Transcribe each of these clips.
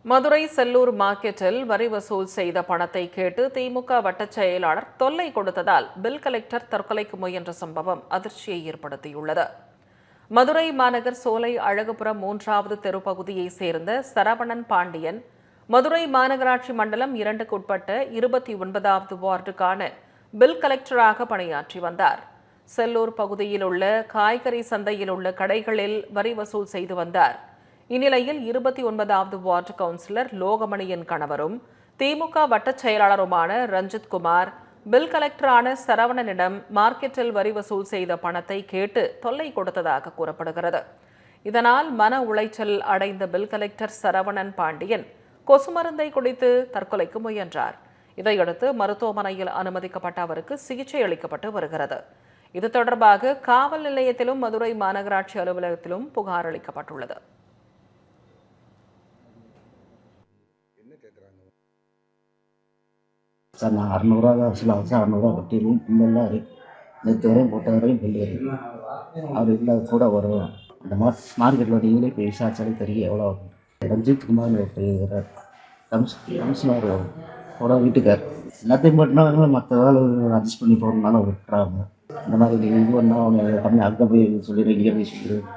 மதுரை செல்லூர் மார்க்கெட்டில் வரி வசூல் செய்த பணத்தை கேட்டு திமுக வட்டச் செயலாளர் தொல்லை கொடுத்ததால் பில் கலெக்டர் தற்கொலைக்கு முயன்ற சம்பவம் அதிர்ச்சியை ஏற்படுத்தியுள்ளது. மதுரை மாநகர் சோலை அழகுபுரம் 3வது தெரு பகுதியைச் சேர்ந்த சரவணன் பாண்டியன் மதுரை மாநகராட்சி மண்டலம் 2க்கு உட்பட்ட 29வது வார்டுக்கான பில் கலெக்டராக பணியாற்றி வந்தார். செல்லூர் பகுதியில் உள்ள காய்கறி சந்தையில் உள்ள கடைகளில் வரி வசூல் செய்து வந்தார். இந்நிலையில் 29வது வார்டு கவுன்சிலர் லோகமணியின் கணவரும் திமுக வட்டச் செயலாளருமான ரஞ்சித் குமார் பில் கலெக்டரான சரவணனிடம் மார்க்கெட்டில் வரி வசூல் செய்த பணத்தை கேட்டு தொல்லை கொடுத்ததாக கூறப்படுகிறது. இதனால் மன உளைச்சல் அடைந்த பில் கலெக்டர் சரவணன் பாண்டியன் கொசு மருந்தை குடித்து தற்கொலைக்கு முயன்றார். இதையடுத்து மருத்துவமனையில் அனுமதிக்கப்பட்ட அவருக்கு சிகிச்சை அளிக்கப்பட்டு வருகிறது. இது தொடர்பாக காவல் நிலையத்திலும் மதுரை மாநகராட்சி அலுவலகத்திலும் புகார் அளிக்கப்பட்டுள்ளது. சார் நான் 600 தான் வசூல் ஆச்சு. 600 கட்டிடுவோம். பில்லெல்லாம் இருக்குது. நேற்று வரையும் போட்ட வரையும் பில்லு இருக்குது. அவர் இல்லை கூட வரும். அந்த மார்க்கெட்டில் நீங்களே போய் விசாரிச்சாலும் தெரியும் எவ்வளோ ஆகும். ரஞ்சித் குமார் இருக்கிறார், கமிஷனர் கூட வீட்டுக்கார். எல்லாத்தையும் போட்டுனா மற்ற வேலை அட்ஜஸ்ட் பண்ணி போகிறதுனால விட்டுறாங்க. இந்த மாதிரி நீங்கள் இது பண்ணால் அவங்க கம்மி அங்கே போய் சொல்லிடுறேன், இங்கே போய் சொல்லிடுறேன்.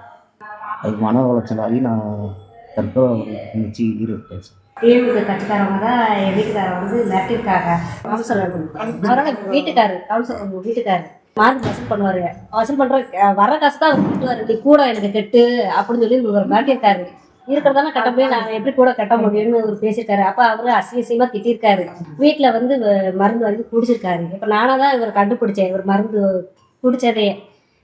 அதுக்கு மன உளைச்சலாகி நான் தற்கொலை நினச்சி இருப்பேன் சார். திமுக கட்சிக்காரவங்க தான் என் வீட்டுக்காரர் வந்து மிரட்டிருக்காங்க. கவுன்சிலர் வீட்டுக்காரர் மார்க் வசூல் பண்ணுவாரு. வசூல் பண்ற வர காசு தான் அவர் கட்டுவாரு. நீ கூட எனக்கு கட்டு அப்படின்னு சொல்லி இவர் மிரட்டிருக்காரு. இருக்கிறதான கட்ட போய் நாங்கள் எப்படி கூட கட்ட முடியும்னு அவர் பேசியிருக்காரு. அப்போ அவரு அசிங்கமா திட்டிருக்காரு. வீட்டில் வந்து மருந்து வாங்கி குடிச்சிருக்காரு. இப்போ நானாக தான் இவர் கண்டுபிடிச்சேன், இவர் மருந்து குடிச்சதே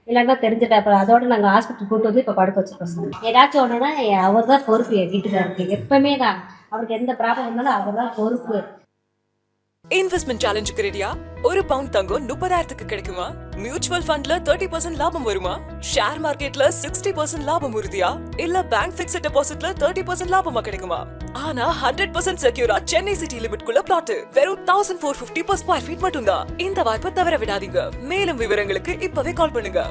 இல்லைன்னா தெரிஞ்சுட்டேன். அப்புறம் அதோட நாங்கள் ஹாஸ்பிட்டல் கூட்டு வந்து இப்போ படுக்க வச்சுருக்கோம் சார். ஏதாச்சும் ஒன்றுனா அவர் தான் பொறுப்பு. என் வீட்டுக்காருக்கு எப்பவுமே தான் அவருக்கு எந்த ப்ராப்ளம் இருந்தாலும் அவர் தான் பொறுப்பு. இன்வெஸ்ட்மெண்ட் சேலஞ்சுக்கு ரெடியா? ஒரு பவுண்ட் தங்கம் 30,000க்கு கிடைக்குமா? மியூச்சுவல் ஃபண்ட்ல 30% லாபம் வருமா? ஷேர் மார்க்கெட்ல 60% லாபம் உறுதியா? இல்ல பேங்க் பிக்ஸ்ட் டெபாசிட்ல 30% லாபமா கிடைக்குமா? ஆனா 100% செக்யூரா சென்னை சிட்டி லிமிட்குள்ள பிளாட் வெறும் 1450 per square feet மட்டும்தான். இந்த வாய்ப்பை தவற விடாதீங்க. மேலும் விவரங்களுக்கு இப்பவே கால் பண்ணுங்க.